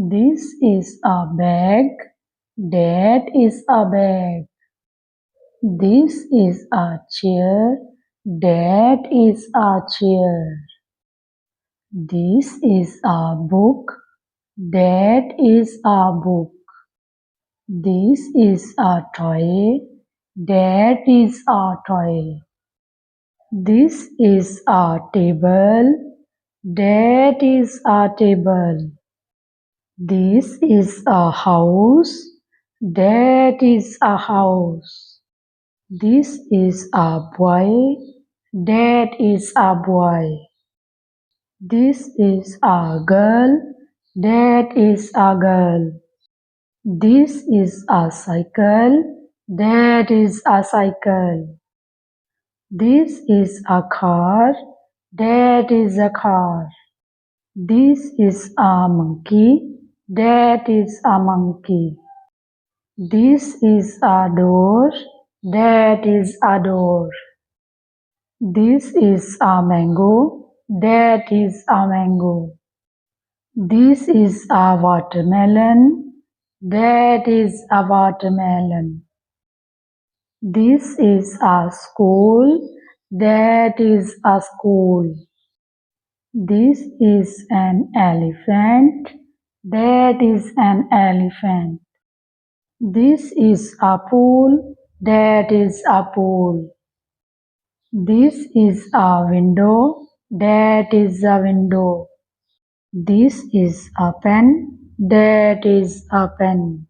This is a bag. That is a bag. This is a chair. That is a chair. This is a book. That is a book. This is a toy. That is a toy. This is a table. That is a table. This is a house. That is a house. This is a boy. That is a boy. This is a girl. That is a girl. This is a cycle. That is a cycle. This is a car. That is a car. This is a monkey. That is a monkey. This is a door. That is a door. This is a mango. That is a mango. This is a watermelon. That is a watermelon. This is a school. That is a school. This is an elephant. That is an elephant. This is a pool. That is a pool. This is a window. That is a window. This is a pen. That is a pen.